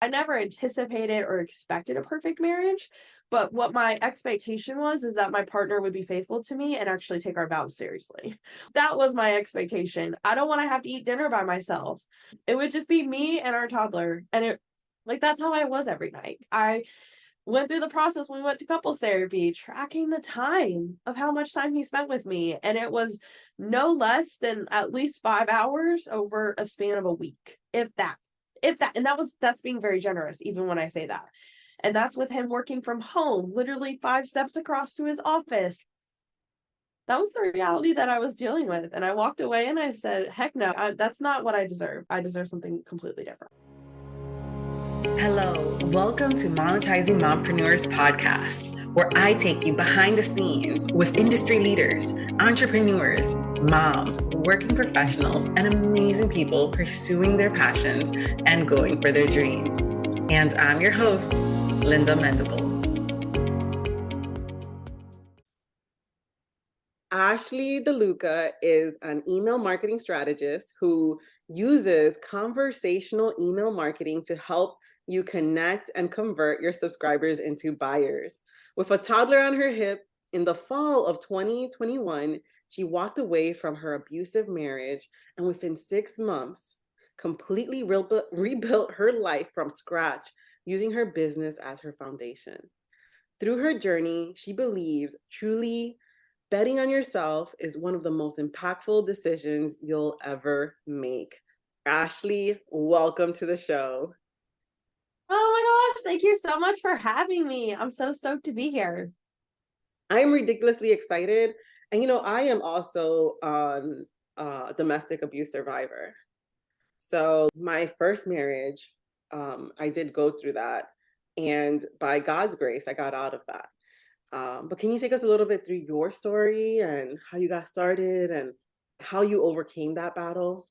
I never anticipated or expected a perfect marriage, but what my expectation was is that my partner would be faithful to me and actually take our vows seriously. That was my expectation. I don't want to have to eat dinner by myself. It would just be me and our toddler. And that's how I was every night. I went through the process when we went to couples therapy, tracking the time of how much time he spent with me. And it was no less than at least 5 hours over a span of a week, if that. If that, and that's being very generous, even when I say that. And that's with him working from home, literally 5 steps across to his office. That was the reality that I was dealing with. And I walked away and I said, heck no, that's not what I deserve. I deserve something completely different. Hello, welcome to Monetizing Mompreneurs podcast, where I take you behind the scenes with industry leaders, entrepreneurs, moms, working professionals, and amazing people pursuing their passions and going for their dreams. And I'm your host, Linda Mendable. Ashley DeLuca is an email marketing strategist who uses conversational email marketing to help you connect and convert your subscribers into buyers. With a toddler on her hip, in the fall of 2021, she walked away from her abusive marriage and within 6 months, completely rebuilt her life from scratch using her business as her foundation. Through her journey, she believes truly betting on yourself is one of the most impactful decisions you'll ever make. Ashley, welcome to the show. Oh my gosh, thank you so much for having me. I'm so stoked to be here. I am ridiculously excited. And I am also a domestic abuse survivor. So my first marriage, I did go through that. And by God's grace, I got out of that. But can you take us a little bit through your story and how you got started and how you overcame that battle?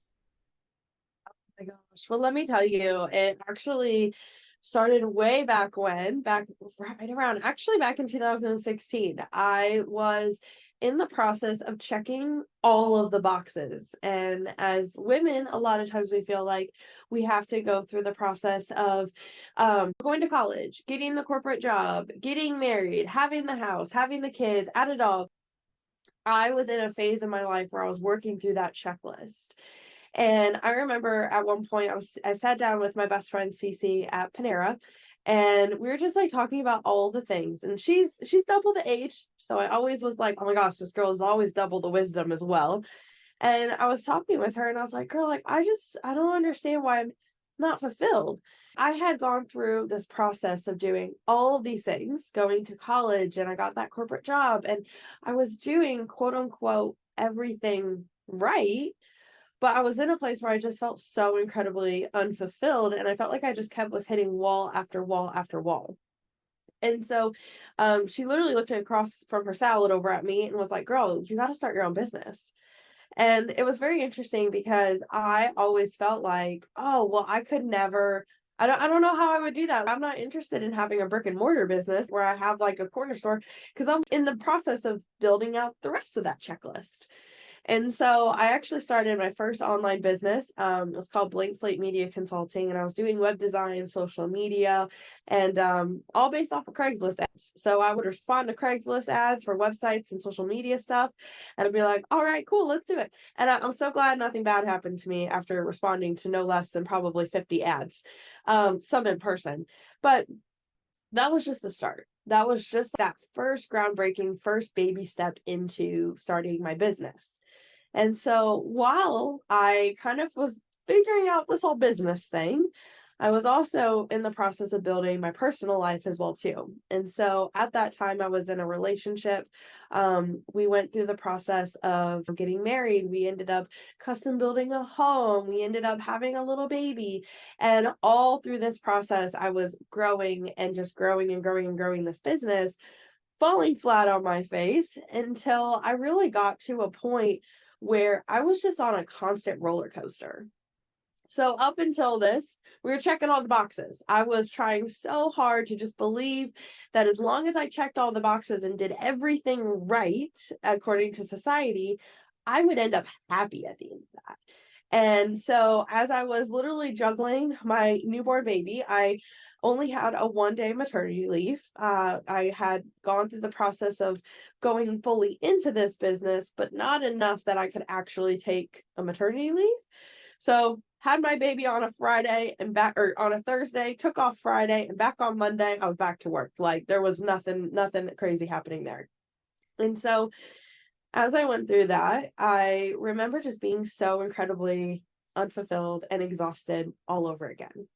Oh my gosh. Well, let me tell you, it actually started way back when, back right around, actually back in 2016. I was in the process of checking all of the boxes. And as women, a lot of times we feel like we have to go through the process of going to college, getting the corporate job, getting married, having the house, having the kids, add a dog. I was in a phase in my life where I was working through that checklist. And I remember at one point I sat down with my best friend Cece at Panera, and we were just like talking about all the things. And she's double the age, so I always was like, oh my gosh, this girl is always double the wisdom as well. And I was talking with her and I was like, girl, like I don't understand why I'm not fulfilled. I had gone through this process of doing all of these things, going to college, and I got that corporate job, and I was doing quote unquote everything right, but I was in a place where I just felt so incredibly unfulfilled, and I felt like I just was hitting wall after wall after wall. And so she literally looked across from her salad over at me and was like, girl, you got to start your own business. And it was very interesting because I always felt like, oh, well, I could never, I don't know how I would do that. I'm not interested in having a brick and mortar business where I have like a corner store because I'm in the process of building out the rest of that checklist. And so I actually started my first online business. It was called Blank Slate Media Consulting, and I was doing web design, social media, and all based off of Craigslist ads. So I would respond to Craigslist ads for websites and social media stuff, and I'd be like, all right, cool, let's do it. And I'm so glad nothing bad happened to me after responding to no less than probably 50 ads, some in person. But that was just the start. That was just that first groundbreaking, first baby step into starting my business. And so while I kind of was figuring out this whole business thing, I was also in the process of building my personal life as well too. And so at that time I was in a relationship. We went through the process of getting married. We ended up custom building a home. We ended up having a little baby. And all through this process, I was growing and just growing and growing and growing this business, falling flat on my face until I really got to a point where I was just on a constant roller coaster. So up until this, we were checking all the boxes. I was trying so hard to just believe that as long as I checked all the boxes and did everything right according to society, I would end up happy at the end of that. And so as I was literally juggling my newborn baby, I only had a 1 day maternity leave. I had gone through the process of going fully into this business, but not enough that I could actually take a maternity leave. So had my baby on a Friday and back, or on a Thursday, took off Friday and back on Monday, I was back to work. Like there was nothing crazy happening there. And so as I went through that, I remember just being so incredibly unfulfilled and exhausted all over again.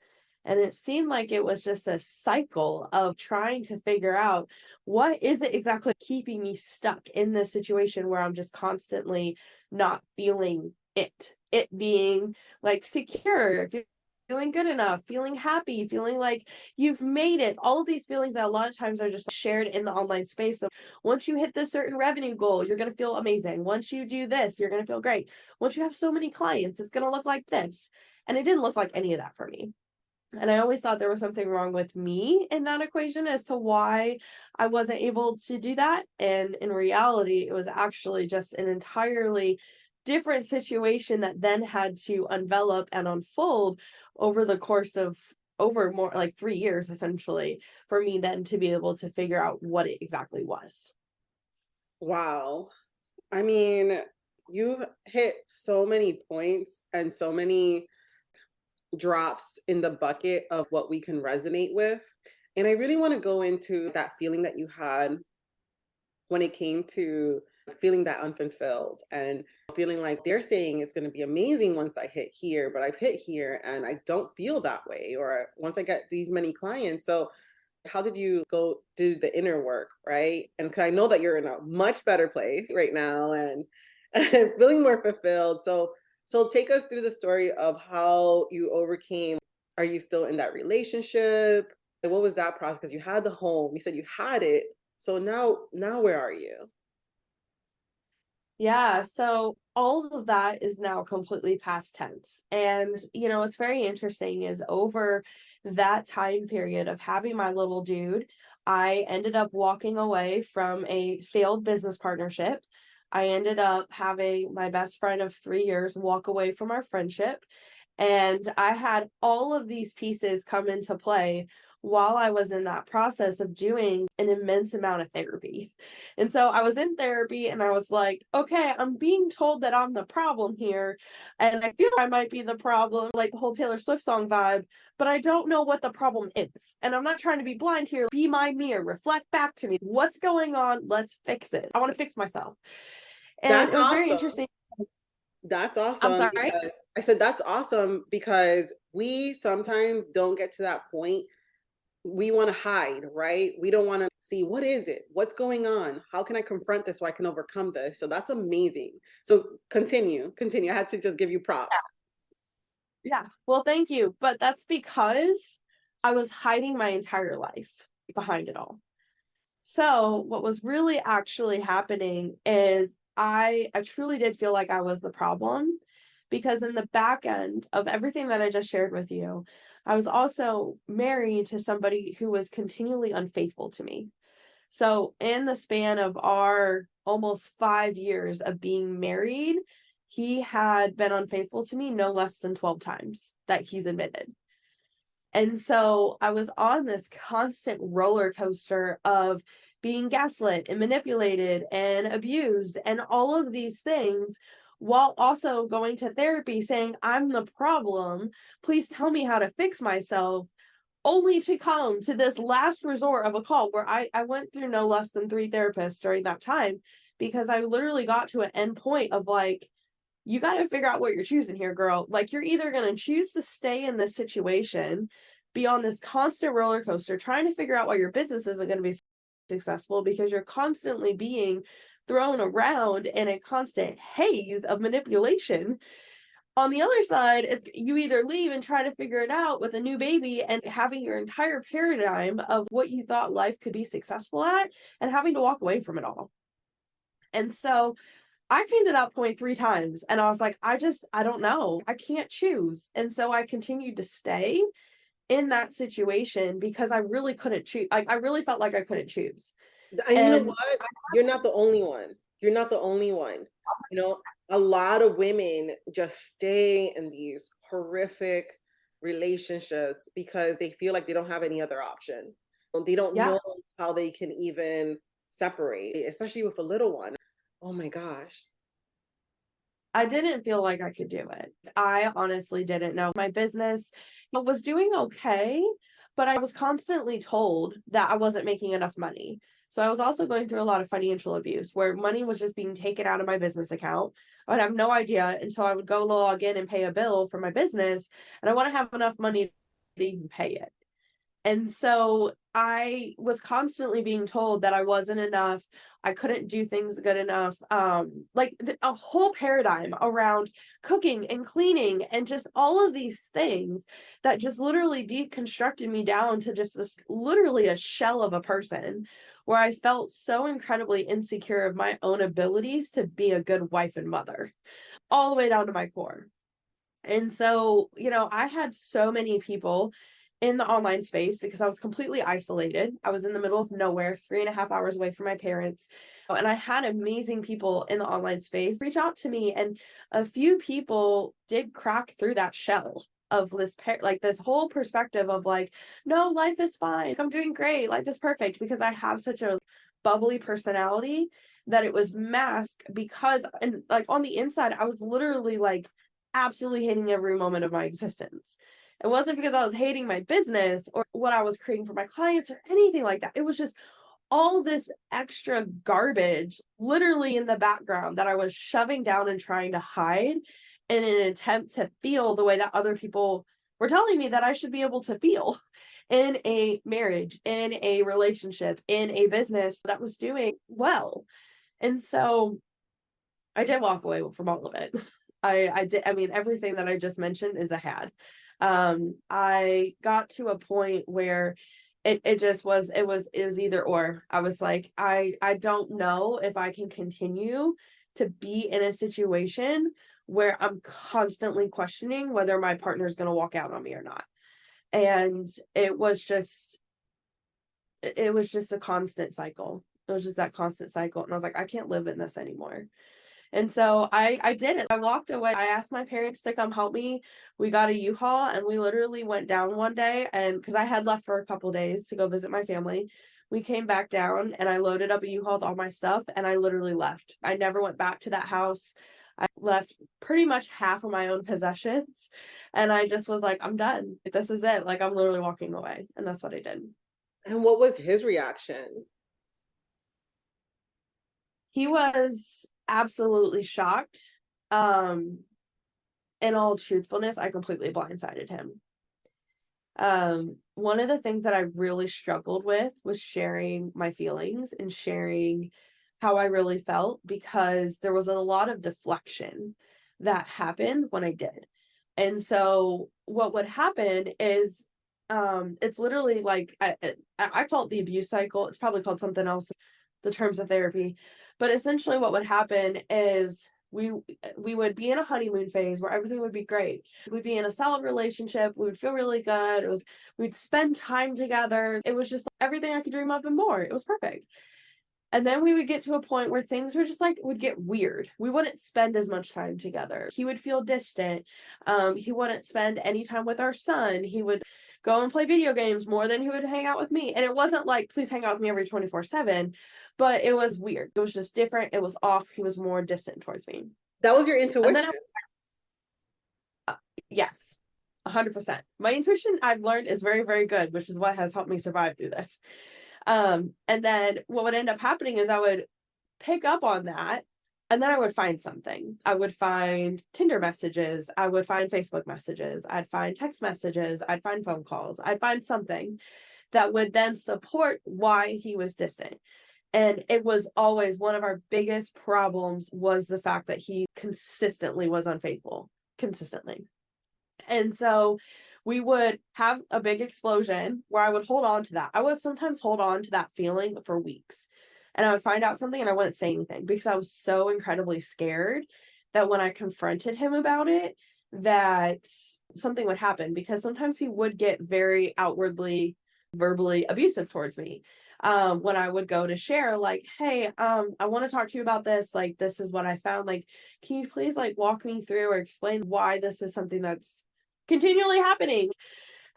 And it seemed like it was just a cycle of trying to figure out what is it exactly keeping me stuck in this situation where I'm just constantly not feeling it. It being like secure, feeling good enough, feeling happy, feeling like you've made it. All of these feelings that a lot of times are just shared in the online space. So once you hit this certain revenue goal, you're going to feel amazing. Once you do this, you're going to feel great. Once you have so many clients, it's going to look like this. And it didn't look like any of that for me. And I always thought there was something wrong with me in that equation as to why I wasn't able to do that. And in reality, it was actually just an entirely different situation that then had to envelop and unfold over the course of over more like 3 years, essentially, for me then to be able to figure out what it exactly was. Wow. I mean, you've hit so many points and so many drops in the bucket of what we can resonate with. And I really want to go into that feeling that you had when it came to feeling that unfulfilled and feeling like they're saying it's going to be amazing once I hit here, but I've hit here and I don't feel that way, or once I get these many clients. So how did you go do the inner work, right? And 'cause I know that you're in a much better place right now and, and feeling more fulfilled. So take us through the story of how you overcame. Are you still in that relationship? And what was that process? Because you had the home, you said you had it. So now where are you? Yeah, so all of that is now completely past tense. And, what's very interesting is over that time period of having my little dude, I ended up walking away from a failed business partnership. I ended up having my best friend of 3 years walk away from our friendship. And I had all of these pieces come into play while I was in that process of doing an immense amount of therapy. And so I was in therapy and I was like, okay, I'm being told that I'm the problem here. And I feel I might be the problem, like the whole Taylor Swift song vibe, but I don't know what the problem is. And I'm not trying to be blind here. Be my mirror, reflect back to me. What's going on? Let's fix it. I want to fix myself. And That's it was very awesome. interesting. That's I'm awesome sorry. because I said that's awesome because we sometimes don't get to that point. We want to hide, right? We don't want to see what is it? What's going on? How can I confront this so I can overcome this? So that's amazing. So continue. I had to just give you props. Yeah. Well, thank you. But that's because I was hiding my entire life behind it all. So what was really actually happening is I truly did feel like I was the problem because in the back end of everything that I just shared with you, I was also married to somebody who was continually unfaithful to me. So in the span of our almost 5 years of being married, he had been unfaithful to me no less than 12 times that he's admitted. And so I was on this constant roller coaster of being gaslit and manipulated and abused and all of these things while also going to therapy saying, I'm the problem. Please tell me how to fix myself. Only to come to this last resort of a call where I went through no less than 3 therapists during that time because I literally got to an end point of like, you got to figure out what you're choosing here, girl. Like, you're either going to choose to stay in this situation, be on this constant roller coaster, trying to figure out why your business isn't going to be successful because you're constantly being thrown around in a constant haze of manipulation. On the other side, it's you either leave and try to figure it out with a new baby and having your entire paradigm of what you thought life could be successful at and having to walk away from it all. And so I came to that point 3 times and I was like, I don't know. I can't choose. And so I continued to stay in that situation because I really couldn't choose. I really felt like I couldn't choose. And you know And what? You're not the only one. You're not the only one. You know, a lot of women just stay in these horrific relationships because they feel like they don't have any other option. They don't Yeah, know how they can even separate, especially with a little one. Oh my gosh. I didn't feel like I could do it. I honestly didn't know. My business was doing okay, but I was constantly told that I wasn't making enough money. So I was also going through a lot of financial abuse where money was just being taken out of my business account. I would have no idea until I would go log in and pay a bill for my business, and I want to have enough money to even pay it. And so I was constantly being told that I wasn't enough. I couldn't do things good enough. A whole paradigm around cooking and cleaning and just all of these things that just literally deconstructed me down to just this literally a shell of a person where I felt so incredibly insecure of my own abilities to be a good wife and mother, all the way down to my core. And so, I had so many people in the online space because I was completely isolated. I was in the middle of nowhere, 3.5 hours away from my parents. And I had amazing people in the online space reach out to me. And a few people did crack through that shell of like this whole perspective of like, no, life is fine. I'm doing great. Life is perfect because I have such a bubbly personality that it was masked because, and like on the inside, I was literally like, absolutely hating every moment of my existence. It wasn't because I was hating my business or what I was creating for my clients or anything like that. It was just all this extra garbage literally in the background that I was shoving down and trying to hide in an attempt to feel the way that other people were telling me that I should be able to feel in a marriage, in a relationship, in a business that was doing well. And so I did walk away from all of it. I did. I mean, everything that I just mentioned is a had. I got to a point where it just was, it was either or. I was like, I don't know if I can continue to be in a situation where I'm constantly questioning whether my partner is going to walk out on me or not. And it was just a constant cycle. It was just that constant cycle. And I was like, I can't live in this anymore. And so I did it. I walked away. I asked my parents to come help me. We got a U-Haul and we literally went down one day, and because I had left for a couple days to go visit my family, we came back down and I loaded up a U-Haul with all my stuff and I literally left. I never went back to that house. I left pretty much half of my own possessions and I just was like, I'm done. This is it. Like I'm literally walking away. And that's what I did. And what was his reaction? He was absolutely shocked. Um, in all truthfulness, I completely blindsided him. One of the things that I really struggled with was sharing my feelings and sharing how I really felt because there was a lot of deflection that happened when I did. And so what would happen is it's literally like I call it the abuse cycle. It's probably called something else, the terms of therapy. But essentially what would happen is we would be in a honeymoon phase where everything would be great. We'd be in a solid relationship. We would feel really good. We'd spend time together. It was just everything I could dream of and more. It was perfect. And then we would get to a point where things were just like would get weird. We wouldn't spend as much time together. He would feel distant. He wouldn't spend any time with our son. He would go and play video games more than he would hang out with me. And it wasn't like, please hang out with me every 24/7, but it was weird. It was just different. It was off. He was more distant towards me. That was your And then, intuition. yes, 100%. My intuition, I've learned, is very, very good, which is what has helped me survive through this. And then what would end up happening is I would pick up on that and then I would find something. I would find Tinder messages, I would find Facebook messages, I'd find text messages, I'd find phone calls, I'd find something that would then support why he was distant. And it was always one of our biggest problems was the fact that he consistently was unfaithful, consistently. And so we would have a big explosion where I would hold on to that. I would sometimes hold on to that feeling for weeks. And I would find out something and I wouldn't say anything because I was so incredibly scared that when I confronted him about it, that something would happen because sometimes he would get very outwardly verbally abusive towards me. When I would go to share, like, hey, I want to talk to you about this. Like, this is what I found. Like, can you please like walk me through or explain why this is something that's continually happening?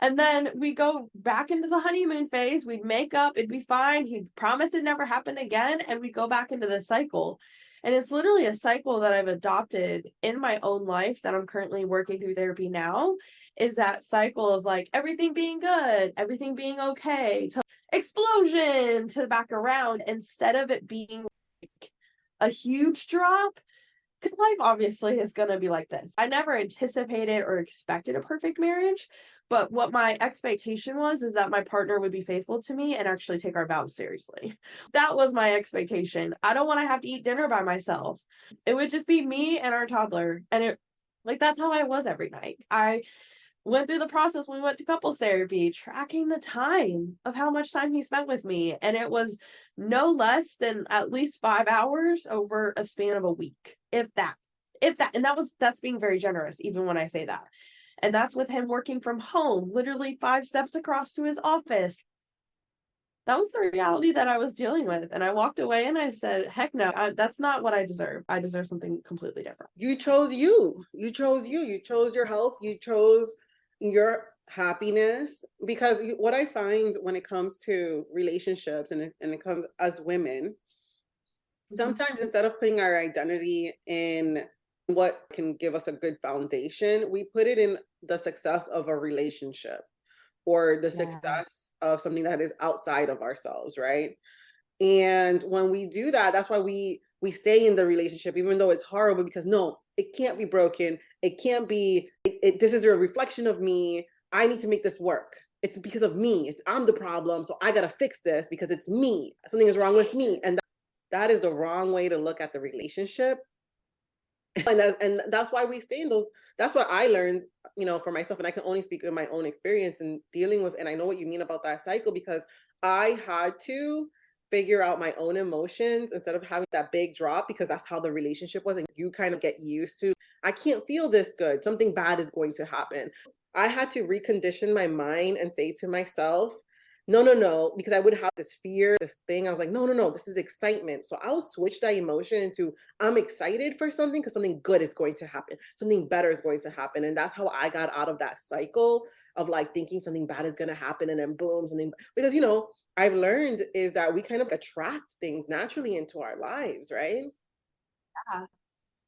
And then we go back into the honeymoon phase. We'd make up, it'd be fine. He'd promise it never happened again. And we go back into the cycle. And it's literally a cycle that I've adopted in my own life that I'm currently working through therapy now, is that cycle of like everything being good, everything being okay, to explosion to back around, instead of it being like a huge drop. Because life obviously is going to be like this. I never anticipated or expected a perfect marriage, but what my expectation was is that my partner would be faithful to me and actually take our vows seriously. That was my expectation. I don't want to have to eat dinner by myself. It would just be me and our toddler. And it, like, that's how I was every night. I went through the process. We went to couples therapy, tracking the time of how much time he spent with me. And it was no less than at least 5 hours over a span of a week, if that. If that, and that's being very generous, even when I say that. And that's with him working from home, literally 5 steps across to his office. That was the reality that I was dealing with. And I walked away and I said, heck no, that's not what I deserve. I deserve something completely different. You chose you. You chose you. You chose your health. You chose your happiness. Because what I find when it comes to relationships and it comes as women, sometimes instead of putting our identity in what can give us a good foundation, we put it in the success of a relationship or the Yeah. success of something that is outside of ourselves, right? And when we do that, that's why we stay in the relationship, even though it's horrible, because no, it can't be broken. It can't be, this is a reflection of me. I need to make this work. It's because of me. I'm the problem. So I got to fix this because it's me. Something is wrong with me. And that is the wrong way to look at the relationship. And that's why we stay in those. That's what I learned, for myself. And I can only speak in my own experience and dealing with, and I know what you mean about that cycle, because I had to figure out my own emotions instead of having that big drop, because that's how the relationship was. And you kind of get used to, I can't feel this good. Something bad is going to happen. I had to recondition my mind and say to myself, no, no, no, because I would have this fear, this thing. I was like, no, no, no, this is excitement. So I'll switch that emotion into, I'm excited for something because something good is going to happen. Something better is going to happen. And that's how I got out of that cycle of like thinking something bad is going to happen and then boom, something. Because, I've learned is that we kind of attract things naturally into our lives, right? Yeah.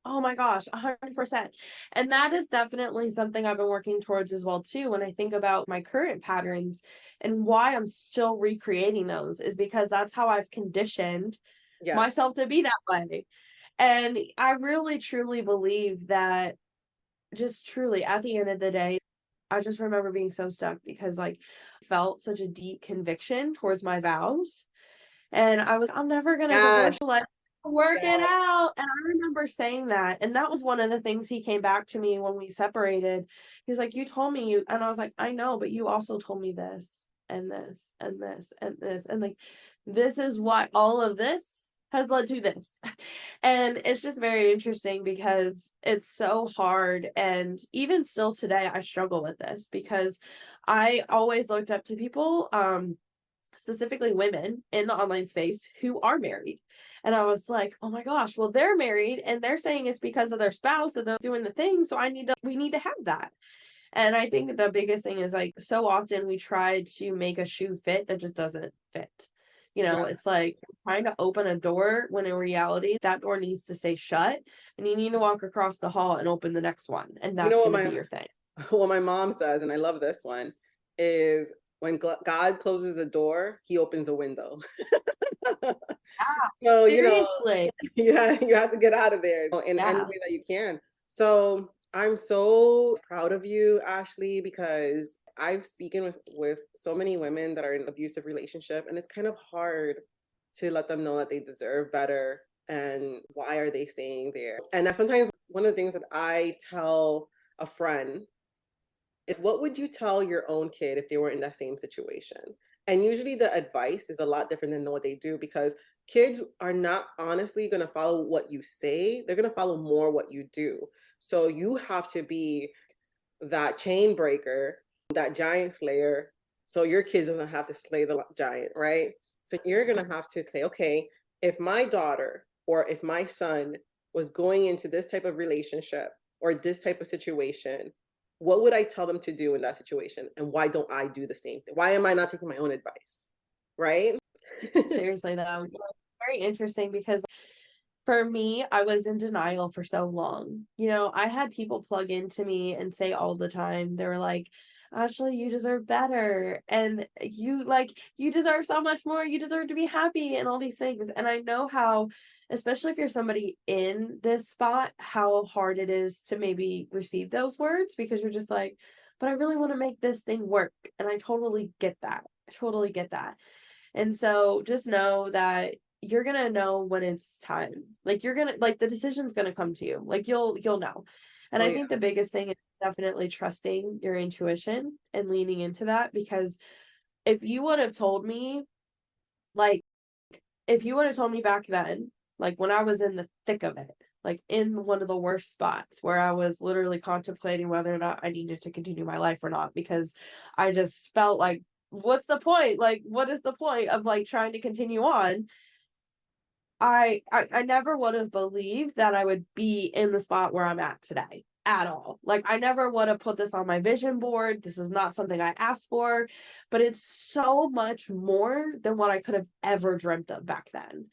Oh my gosh, 100%. And that is definitely something I've been working towards as well too. When I think about my current patterns and why I'm still recreating those, is because that's how I've conditioned Yes. myself to be that way. And I really truly believe that, just truly at the end of the day, I just remember being so stuck because like felt such a deep conviction towards my vows. And I was, I'm never gonna Yes. divorce you, like, work it Yes. out. And I remember saying that. And that was one of the things he came back to me when we separated. He's like, you told me you, and I was like, I know, but you also told me this and this and this and this. And like, this is why all of this has led to this. And it's just very interesting because it's so hard. And even still today, I struggle with this because I always looked up to people, specifically women in the online space who are married. And I was like, oh my gosh, well, they're married and they're saying it's because of their spouse that they're doing the thing. So we need to have that. And I think the biggest thing is like so often we try to make a shoe fit that just doesn't fit. Yeah. It's like trying to open a door when in reality that door needs to stay shut and you need to walk across the hall and open the next one. And You that's know what going to be my your thing. what my mom says, and I love this one, is when God closes a door, he opens a window. So, Seriously. you have to get out of there in any Yeah. way that you can. So I'm so proud of you, Ashley, because I've spoken with so many women that are in abusive relationship, and it's kind of hard to let them know that they deserve better and why are they staying there. And sometimes one of the things that I tell a friend, what would you tell your own kid if they were in that same situation? And usually the advice is a lot different than what they do, because kids are not honestly going to follow what you say. They're going to follow more what you do. So you have to be that chain breaker, that giant slayer, so your kids don't have to slay the giant, right? So you're going to have to say, okay, if my daughter or if my son was going into this type of relationship or this type of situation, what would I tell them to do in that situation? And why don't I do the same thing? Why am I not taking my own advice? Right? Seriously though, very interesting because for me, I was in denial for so long. You know, I had people plug into me and say all the time, they were like, Ashley, you deserve better. And you deserve so much more. You deserve to be happy and all these things. And I know how, especially if you're somebody in this spot, how hard it is to maybe receive those words because you're just like, but I really want to make this thing work. And I totally get that. I totally get that. And so just know that you're gonna know when it's time. Like you're gonna like the decision's gonna come to you. Like you'll know. And Oh I yeah. think the biggest thing is definitely trusting your intuition and leaning into that because if you would have told me, like if you would have told me back then, like when I was in the thick of it, like in one of the worst spots where I was literally contemplating whether or not I needed to continue my life or not, because I just felt like, what's the point? Like, what is the point of like trying to continue on? I never would have believed that I would be in the spot where I'm at today at all. Like I never would have put this on my vision board. This is not something I asked for, but it's so much more than what I could have ever dreamt of back then.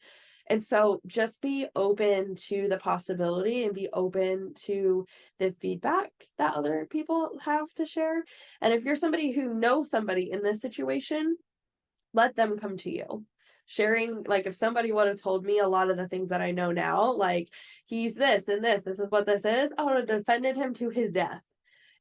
And so just be open to the possibility and be open to the feedback that other people have to share. And if you're somebody who knows somebody in this situation, let them come to you. Sharing, like, if somebody would have told me a lot of the things that I know now, like, he's this and this is what this is, I would have defended him to his death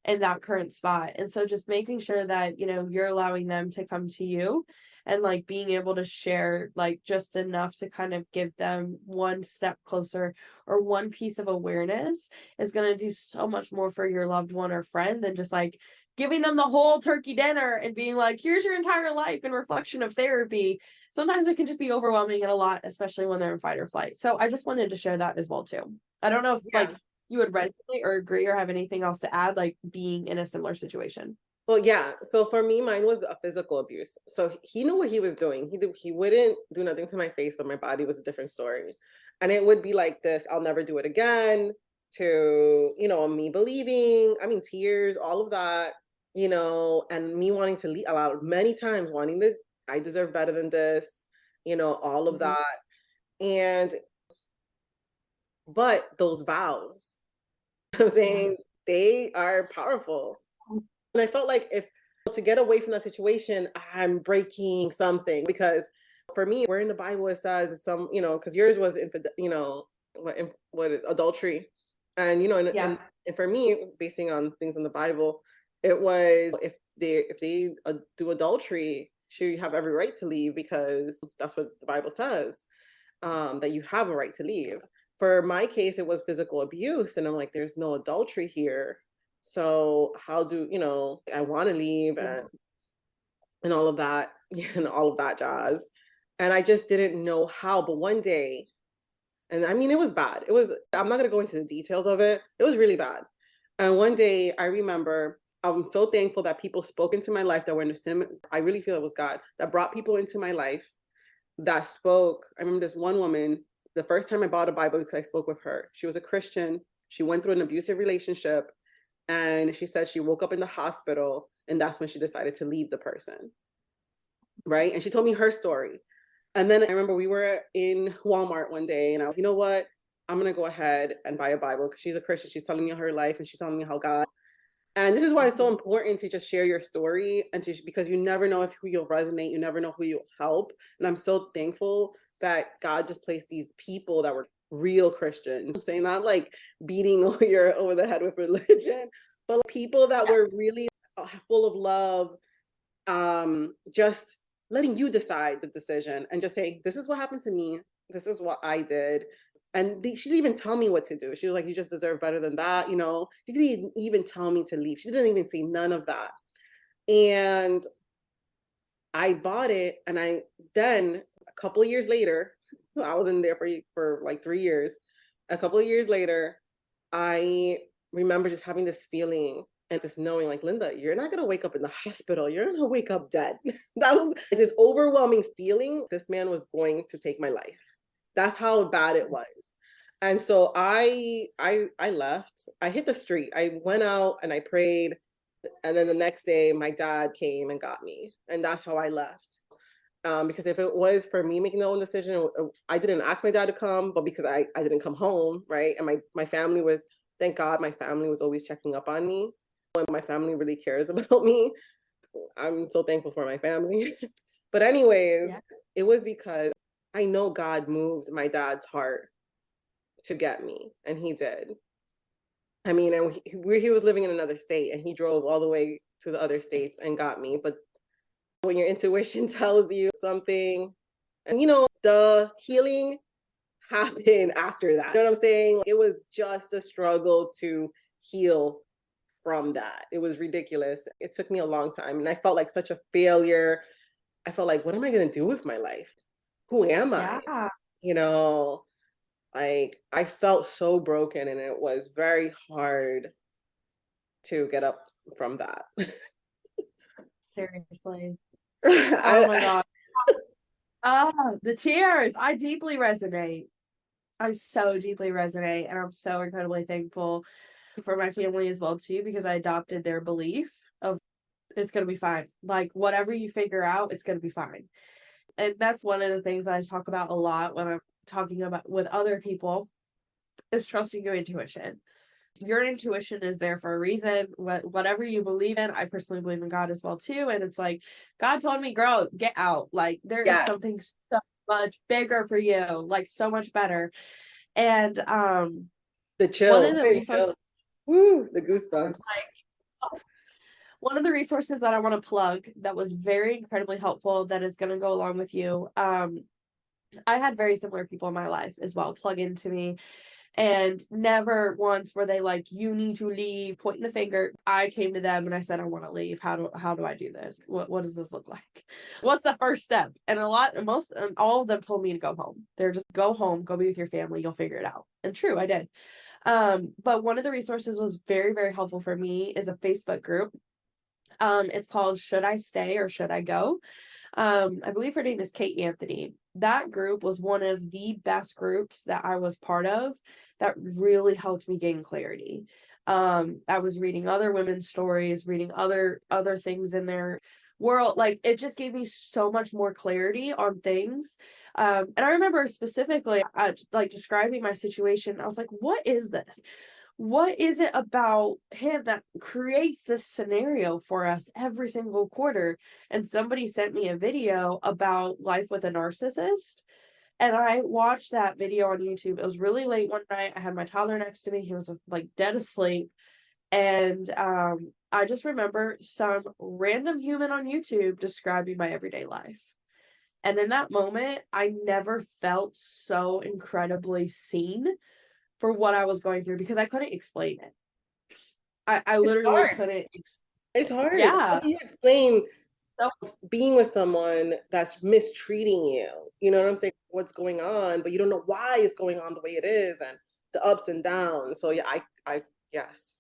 in that current spot. And so just making sure that, you know, you're allowing them to come to you and like being able to share like just enough to kind of give them one step closer or one piece of awareness is going to do so much more for your loved one or friend than just like giving them the whole turkey dinner and being like, here's your entire life in reflection of therapy. Sometimes it can just be overwhelming and a lot, especially when they're in fight or flight. So I just wanted to share that as well too. I don't know if Yeah. like you would resonate or agree or have anything else to add, like being in a similar situation. Well, yeah. So for me, mine was a physical abuse. So he knew what he was doing. He wouldn't do nothing to my face, but my body was a different story. And it would be like this, I'll never do it again, to, me believing, I mean, tears, all of that, and me wanting to leave aloud many times, wanting to, I deserve better than this, all of Mhm. that. And, but those vows, I'm Yeah. saying they are powerful. And I felt like if to get away from that situation, I'm breaking something because for me, where in the Bible it says some, because yours was what is adultery, and Yeah. and for me, basing on things in the Bible, it was if they do adultery, you have every right to leave because that's what the Bible says, that you have a right to leave. For my case, it was physical abuse, and I'm like, there's no adultery here. So how do I want to leave Yeah. and all of that and all of that jazz, and I just didn't know how. But one day, and I mean, it was bad. It was. I'm not gonna go into the details of it. It was really bad. And one day, I remember. I'm so thankful that people spoke into my life that were in the same. I really feel it was God that brought people into my life that spoke. I remember this one woman, the first time I bought a Bible because I spoke with her. She was a Christian. She went through an abusive relationship. And she said she woke up in the hospital and that's when she decided to leave the person. Right. And she told me her story. And then I remember we were in Walmart one day and I was, you know what? I'm going to go ahead and buy a Bible because she's a Christian. She's telling me her life and she's telling me how God. And this is why it's so Mhm. important to just share your story and because you never know if who you'll resonate, you never know who you'll help. And I'm so thankful that God just placed these people that were real Christians. I'm saying not like beating over the head with religion, but like people that Yeah. were really full of love, just letting you decide the decision and just saying, this is what happened to me. This is what I did. And she didn't even tell me what to do. She was like, you just deserve better than that. She didn't even tell me to leave. She didn't even say none of that. And I bought it. And then a couple of years later, I was in there for like 3 years. A couple of years later, I remember just having this feeling And just knowing, like, Linda, you're not gonna wake up in the hospital. You're gonna wake up dead. That was this overwhelming feeling. This man was going to take my life. That's how bad it was. And so I left. I hit the street. I went out and I prayed. And then the next day, my dad came and got me. And that's how I left. Because if it was for me making the own decision, I didn't ask my dad to come, but because I didn't come home, right? And my family was, thank God, my family was always checking up on me. And my family really cares about me. I'm so thankful for my family. But anyways, Yeah. it was because I know God moved my dad's heart to get me, and he did. I mean, and he was living in another state, and he drove all the way to the other states and got me. But when your intuition tells you something, and the healing happened after that. You know what I'm saying? It was just a struggle to heal from that. It was ridiculous. It took me a long time, and I felt like such a failure. I felt like, what am I going to do with my life? Who am I? Yeah. You know, like, I felt so broken, and it was very hard to get up from that. Seriously. Oh my I, God. Ah, the tears. I deeply resonate. I so deeply resonate, and I'm so incredibly thankful for my family as well too, because I adopted their belief of it's gonna be fine. Like whatever you figure out, it's gonna be fine. And that's one of the things I talk about a lot when I'm talking about with other people is trusting your intuition. Your intuition is there for a reason. Whatever you believe in, I personally believe in God as well too. And it's like, God told me, girl, get out. Like there is yes, something so much bigger for you, like so much better. And the one of chills, the resources, woo, the goosebumps. like one of the resources that I want to plug that was very incredibly helpful that is going to go along with you. I had very similar people in my life as well plug into me. And never once were they like, you need to leave, pointing the finger. I came to them and I said, I want to leave. How do I do this? What does this look like? What's the first step? And all of them told me to go home. They're just go home, go be with your family, you'll figure it out. And true, I did. But one of the resources was very, very helpful for me is a Facebook group. It's called Should I Stay or Should I Go? I believe her name is Kate Anthony. That group was one of the best groups that I was part of that really helped me gain clarity. I was reading other women's stories, reading other things in their world. Like it just gave me so much more clarity on things. And I remember specifically like describing my situation. I was like, what is this? What is it about him that creates this scenario for us every single quarter? And somebody sent me a video about life with a narcissist. And I watched that video on YouTube. It was really late one night. I had my toddler next to me. He was like dead asleep. And I just remember some random human on YouTube describing my everyday life. And in that moment, I never felt so incredibly seen for what I was going through because I couldn't explain it. I It's literally hard. couldn't It's hard. How yeah. do you explain So being with someone that's mistreating you? You know what I'm saying? What's going on, but you don't know why it's going on the way it is, and the ups and downs. So yeah, yes.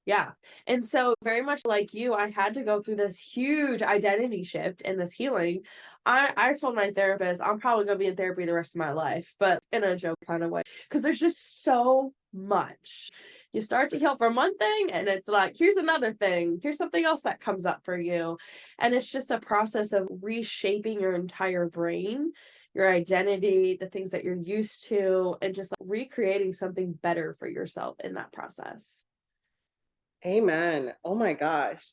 yeah. And so very much like you, I had to go through this huge identity shift and this healing. I told my therapist I'm probably gonna be in therapy the rest of my life, but in a joke kind of way. Because there's just so much. You start to heal from one thing and it's like, here's another thing. Here's something else that comes up for you. And it's just a process of reshaping your entire brain, your identity, the things that you're used to, and just like recreating something better for yourself in that process. Amen. Oh my gosh.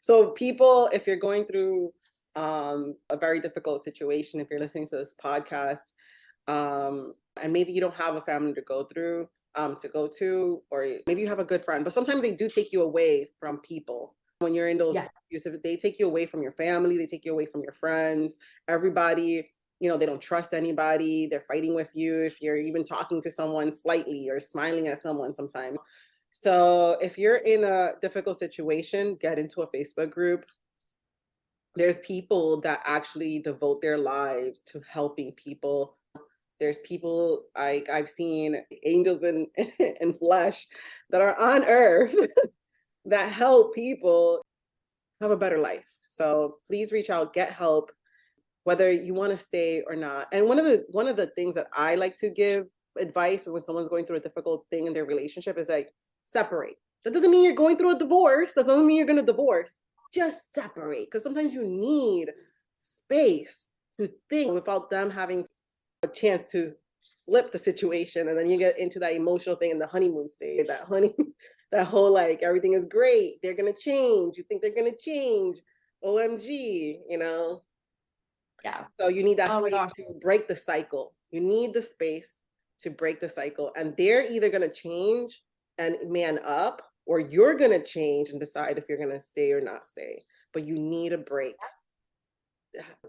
So people, if you're going through a very difficult situation, if you're listening to this podcast, and maybe you don't have a family to go to, or maybe you have a good friend, but sometimes they do take you away from people. When you're in those Yeah. abusive, they take you away from your family, they take you away from your friends, everybody, they don't trust anybody. They're fighting with you if you're even talking to someone slightly or smiling at someone sometimes. So if you're in a difficult situation, get into a Facebook group. There's people that actually devote their lives to helping people There's people I've seen angels in flesh that are on earth that help people have a better life. So please reach out, get help, whether you want to stay or not. And one of the things that I like to give advice when someone's going through a difficult thing in their relationship is like, separate. That doesn't mean you're going through a divorce. That doesn't mean you're going to divorce. Just separate, because sometimes you need space to think without them having a chance to flip the situation, and then you get into that emotional thing in the honeymoon stage, that whole like everything is great, they're gonna change, you think they're gonna change, OMG, Yeah. so you need that Oh my space gosh. to break the cycle. You need the space to break the cycle, and they're either gonna change and man up, or you're gonna change and decide if you're gonna stay or not stay. But you need a break.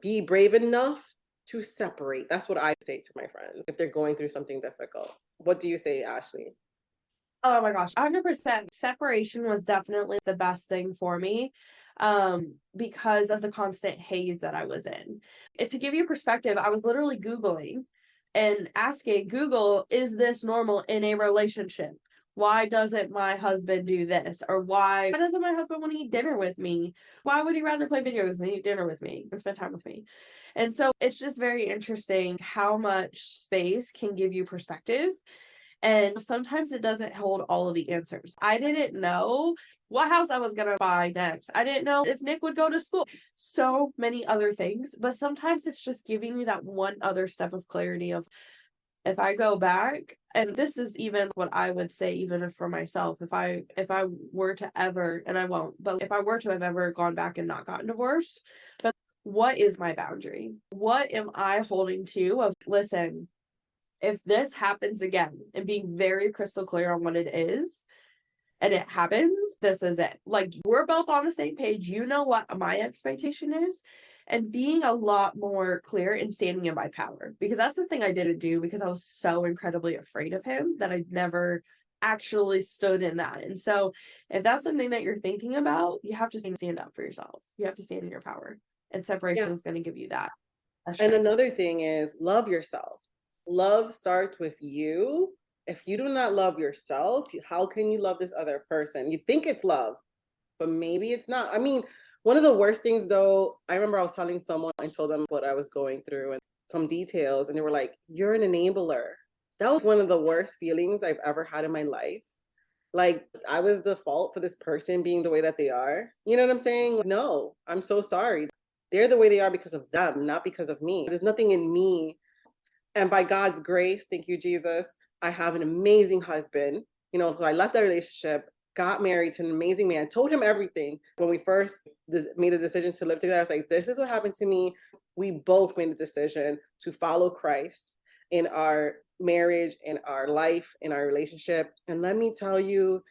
Be brave enough to separate. That's what I say to my friends if they're going through something difficult. What do you say, Ashley? Oh my gosh, 100%. Separation was definitely the best thing for me, because of the constant haze that I was in. And to give you perspective, I was literally Googling and asking Google, is this normal in a relationship? Why doesn't my husband do this? Or why doesn't my husband want to eat dinner with me? Why would he rather play video games than eat dinner with me and spend time with me? And so it's just very interesting how much space can give you perspective, and sometimes it doesn't hold all of the answers. I didn't know what house I was going to buy next. I didn't know if Nick would go to school. So many other things. But sometimes it's just giving you that one other step of clarity of, if I go back, and this is even what I would say, even for myself, if I were to ever, and I won't, but if I were to have ever gone back and not gotten divorced, but what is my boundary? What am I holding to of, listen, if this happens again, and being very crystal clear on what it is, and it happens, this is it. Like, we're both on the same page. You know what my expectation is, and being a lot more clear and standing in my power, because that's the thing I didn't do, because I was so incredibly afraid of him that I never actually stood in that. And so if that's something that you're thinking about, you have to stand up for yourself. You have to stand in your power, and Yeah. separation is going to give you that And strength. another thing is love yourself. Love starts with you. If you do not love yourself, how can you love this other person? You think it's love, but maybe it's not. I mean, one of the worst things though, I remember I was telling someone, I told them what I was going through and some details, and they were like, "You're an enabler." That was one of the worst feelings I've ever had in my life. Like I was the fault for this person being the way that they are. You know what I'm saying? No, I'm so sorry. They're the way they are because of them, not because of me. There's nothing in me. And by God's grace, thank you, Jesus, I have an amazing husband. So I left that relationship, got married to an amazing man, told him everything. When we first made a decision to live together, I was like, this is what happened to me. We both made a decision to follow Christ in our marriage, in our life, in our relationship. And let me tell you,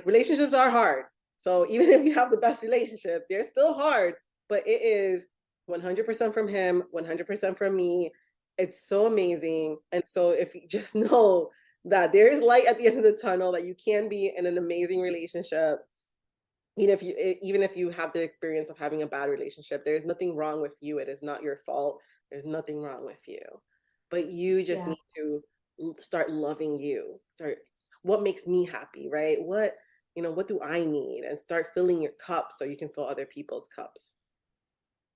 relationships are hard. So even if you have the best relationship, they're still hard, but it is 100% from him, 100% from me. It's so amazing. And so if you just know that there is light at the end of the tunnel, that you can be in an amazing relationship, even if you have the experience of having a bad relationship, there's nothing wrong with you. It is not your fault. There's nothing wrong with you. But you just Yeah. need to start loving you. Start, what makes me happy, right? What do I need? And start filling your cup so you can fill other people's cups.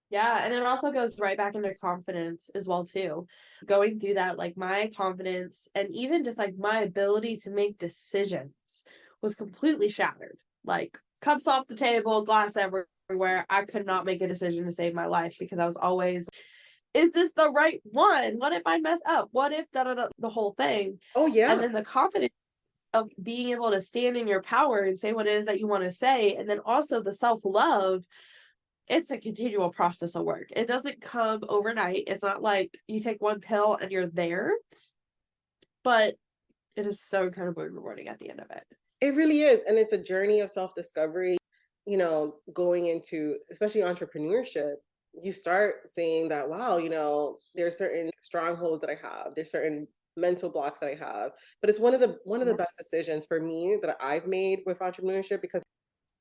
Yeah, and it also goes right back into confidence as well too. Going through that, like, my confidence and even just like my ability to make decisions was completely shattered. Like, cups off the table, glass everywhere. I could not make a decision to save my life because I was always, is this the right one? What if I mess up? What if da da da, the whole thing? Oh And yeah. then the confidence of being able to stand in your power and say what it is that you want to say, and then also the self-love. It's a continual process of work. It doesn't come overnight. It's not like you take one pill and you're there, but it is so incredibly rewarding at the end of it. It really is. And it's a journey of self-discovery, going into especially entrepreneurship. You start saying that, wow, there's certain strongholds that I have, there's certain mental blocks that I have. But it's one of the Yeah. best decisions for me that I've made with entrepreneurship, because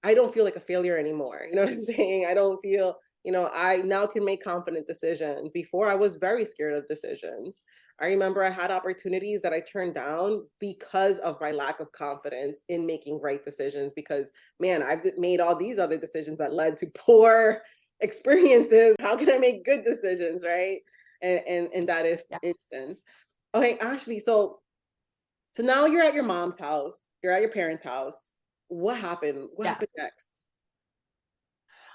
I don't feel like a failure anymore. You know what I'm saying? I don't feel I now can make confident decisions. Before, I was very scared of decisions. I remember I had opportunities that I turned down because of my lack of confidence in making right decisions. Because, man, I've made all these other decisions that led to poor experiences. How can I make good decisions, right? And in that is Yeah. instance. Okay, Ashley, so now you're at your mom's house, you're at your parents' house. What happened? What Yeah. happened next?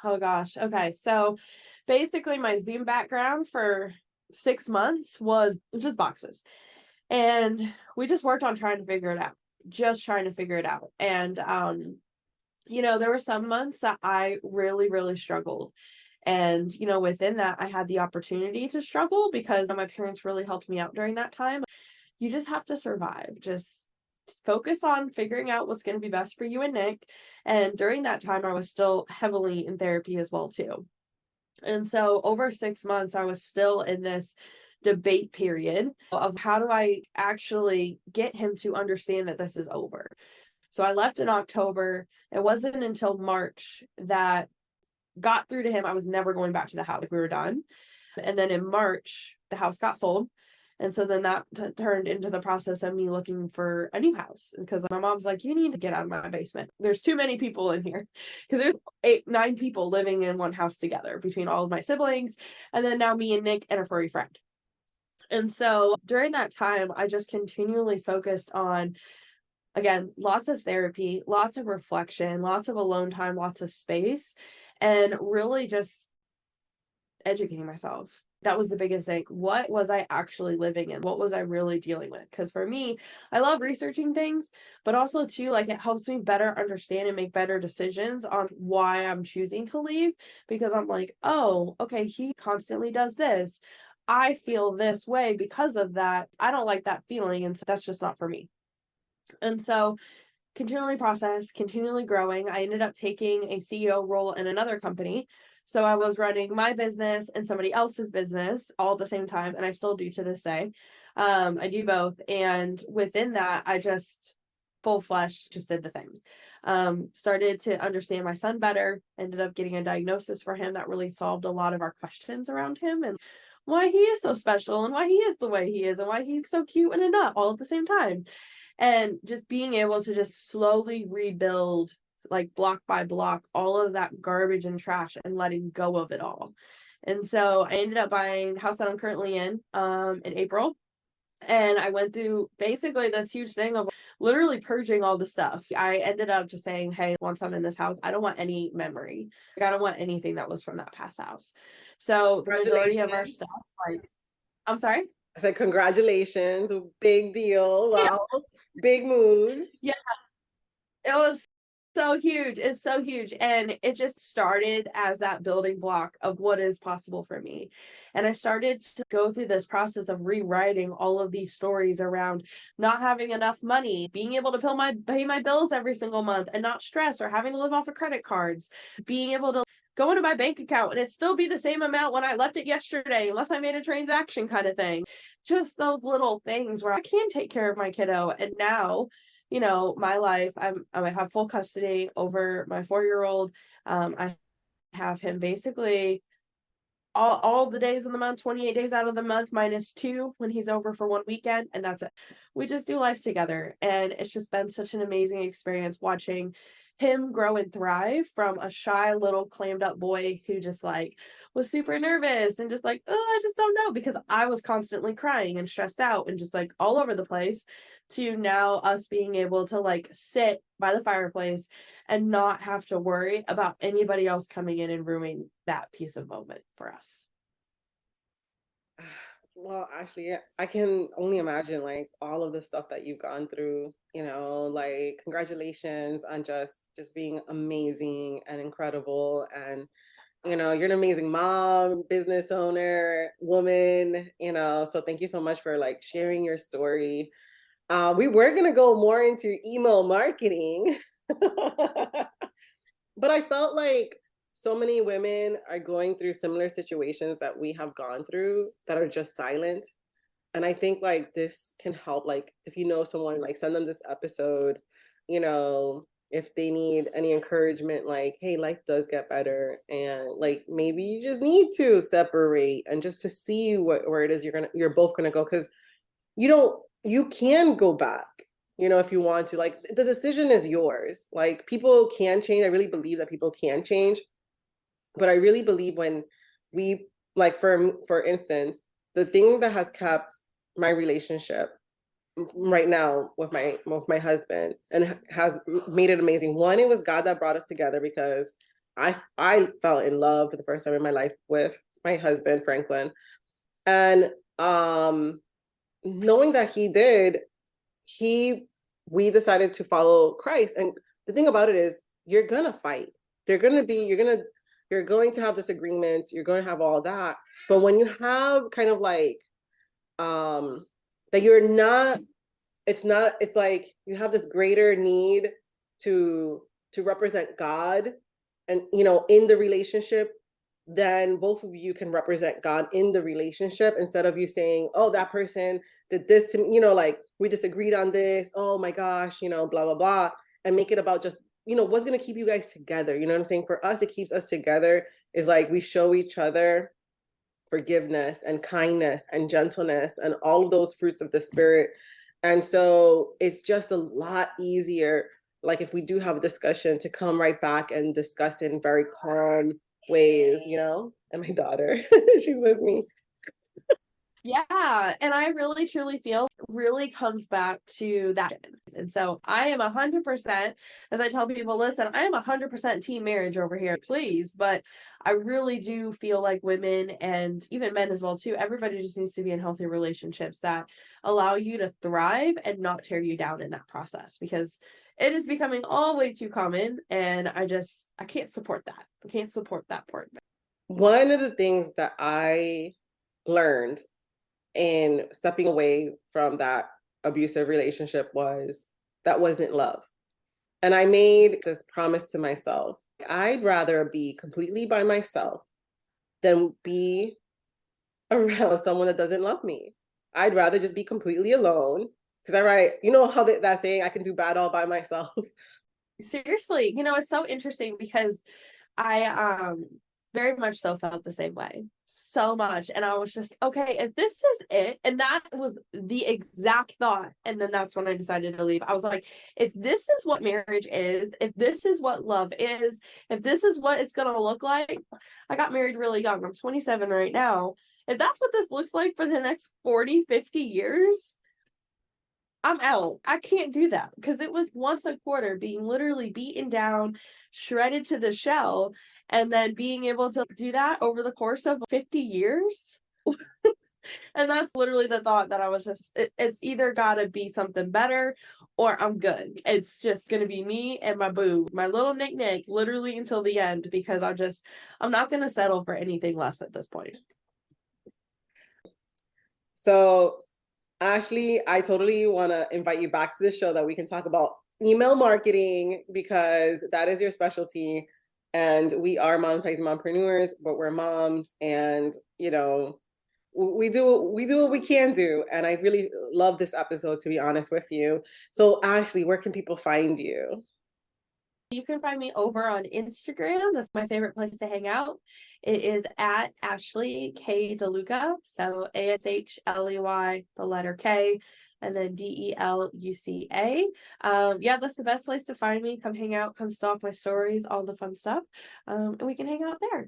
Oh gosh. Okay. So basically my Zoom background for 6 months was just boxes. And we just worked on trying to figure it out. Just trying to figure it out. And there were some months that I really, really struggled. And, within that, I had the opportunity to struggle because my parents really helped me out during that time. You just have to survive. Just focus on figuring out what's going to be best for you and Nick. And during that time, I was still heavily in therapy as well, too. And so over 6 months, I was still in this debate period of how do I actually get him to understand that this is over. So I left in October. It wasn't until March that got through to him I was never going back to the house. Like, we were done. And then in March, the house got sold. And so then that turned into the process of me looking for a new house because my mom's like, you need to get out of my basement. There's too many people in here because there's 9 people living in one house together between all of my siblings. And then now me and Nick and a furry friend. And so during that time, I just continually focused on, again, lots of therapy, lots of reflection, lots of alone time, lots of space, and really just educating myself. That was the biggest thing. What was I actually living in? What was I really dealing with? Because for me, I love researching things, but also too, like, it helps me better understand and make better decisions on why I'm choosing to leave. Because I'm like, oh, okay, he constantly does this. I feel this way because of that. I don't like that feeling. And so that's just not for me. And so continually process, continually growing. I ended up taking a CEO role in another company. So I was running my business and somebody else's business all at the same time. And I still do to this day. I do both. And within that, I just full flesh just did the things. Started to understand my son better, ended up getting a diagnosis for him that really solved a lot of our questions around him and why he is so special and why he is the way he is and why he's so cute and a nut all at the same time. And just being able to just slowly rebuild, like, block by block, all of that garbage and trash and letting go of it all. And so I ended up buying the house that I'm currently in April. And I went through basically this huge thing of literally purging all the stuff. I ended up just saying, hey, once I'm in this house, I don't want any memory. Like, I don't want anything that was from that past house. So the majority of our Congratulations. stuff, like, I'm sorry? I said, congratulations. Big deal. Yeah. Wow. Big moves. Yeah. It was so huge. It's so huge. And it just started as that building block of what is possible for me. And I started to go through this process of rewriting all of these stories around not having enough money, being able to pay my bills every single month and not stress or having to live off of credit cards, being able to go into my bank account and it still be the same amount when I left it yesterday, unless I made a transaction kind of thing. Just those little things where I can take care of my kiddo. And now, my life, I have full custody over my 4-year-old. I have him basically all the days in the month, 28 days out of the month, minus 2 when he's over for one weekend, and that's it. We just do life together, and it's just been such an amazing experience watching him grow and thrive from a shy little clammed up boy who just like was super nervous and just like, oh, I just don't know, because I was constantly crying and stressed out and just like all over the place, to now us being able to like sit by the fireplace and not have to worry about anybody else coming in and ruining that piece of moment for us. Well, actually, yeah, I can only imagine like all of the stuff that you've gone through, like congratulations on just being amazing and incredible. And you're an amazing mom, business owner, woman, so thank you so much for like sharing your story. We were gonna go more into email marketing, but I felt like so many women are going through similar situations that we have gone through that are just silent. And I think like this can help, like if you know someone, like send them this episode, you know, if they need any encouragement, like, hey, life does get better, and like maybe you just need to separate and just to see where it is you're both gonna go, because you can go back, if you want to. Like, the decision is yours. Like, people can change. I really believe that people can change, but I really believe when we, like, for instance, the thing that has kept my relationship right now with my husband and has made it amazing. One, it was God that brought us together, because I fell in love for the first time in my life with my husband, Franklin. And knowing that we decided to follow Christ. And the thing about it is, you're gonna fight. You're going to have disagreements. You're going to have all that. But when you have kind of like, that you're not, it's like you have this greater need to represent God, and in the relationship, then both of you can represent God in the relationship, instead of you saying, oh, that person did this to me, like, we disagreed on this, oh my gosh, blah blah blah, and make it about just what's going to keep you guys together. You know what I'm saying? For us, it keeps us together is like we show each other forgiveness and kindness and gentleness and all of those fruits of the spirit. And so it's just a lot easier, like, if we do have a discussion, to come right back and discuss in very calm ways. And my daughter, she's with me. Yeah, and I really truly feel it really comes back to that. And so I am 100%, as I tell people, listen, I am 100% team marriage over here, please. But I really do feel like women, and even men as well too, everybody just needs to be in healthy relationships that allow you to thrive and not tear you down in that process, because it is becoming all way too common, and I can't support that. I can't support that part. One of the things that I learned in stepping away from that abusive relationship was that wasn't love. And I made this promise to myself: I'd rather be completely by myself than be around someone that doesn't love me. I'd rather just be completely alone, because how that saying, I can do bad all by myself. Seriously, it's so interesting, because I very much so felt the same way, so much. And I was just, okay, if this is it, and that was the exact thought. And then that's when I decided to leave. I was like, if this is what marriage is, if this is what love is, if this is what it's going to look like, I got married really young. I'm 27 right now. If that's what this looks like for the next 40, 50 years, I'm out. I can't do that, because it was once a quarter being literally beaten down, shredded to the shell, and then being able to do that over the course of 50 years. And that's literally the thought that I was just, it's either got to be something better or I'm good. It's just going to be me and my boo, my little Nick, literally until the end, because I'm not going to settle for anything less at this point. So, Ashley, I totally want to invite you back to the show that we can talk about email marketing, because that is your specialty. And we are monetizing mompreneurs, but we're moms, and we do what we can do. And I really love this episode, to be honest with you. So, Ashley, where can people find you? You can find me over on Instagram. That's my favorite place to hang out. It is at Ashley K DeLuca. So ASHLEY, the letter K, and then DELUCA. Yeah, that's the best place to find me. Come hang out, come stalk my stories, all the fun stuff. And we can hang out there.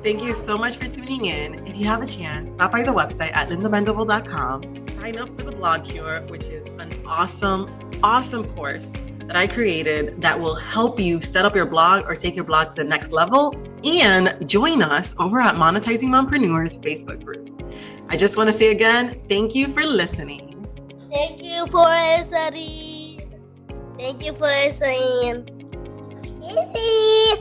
Thank you so much for tuning in. If you have a chance, stop by the website at lindamendable.com. Sign up for the Blog Cure, which is an awesome course that I created that will help you set up your blog or take your blog to the next level. And join us over at Monetizing Mompreneurs Facebook Group. I just want to say again, thank you for listening. Thank you for listening. Thank you for listening. Kissy.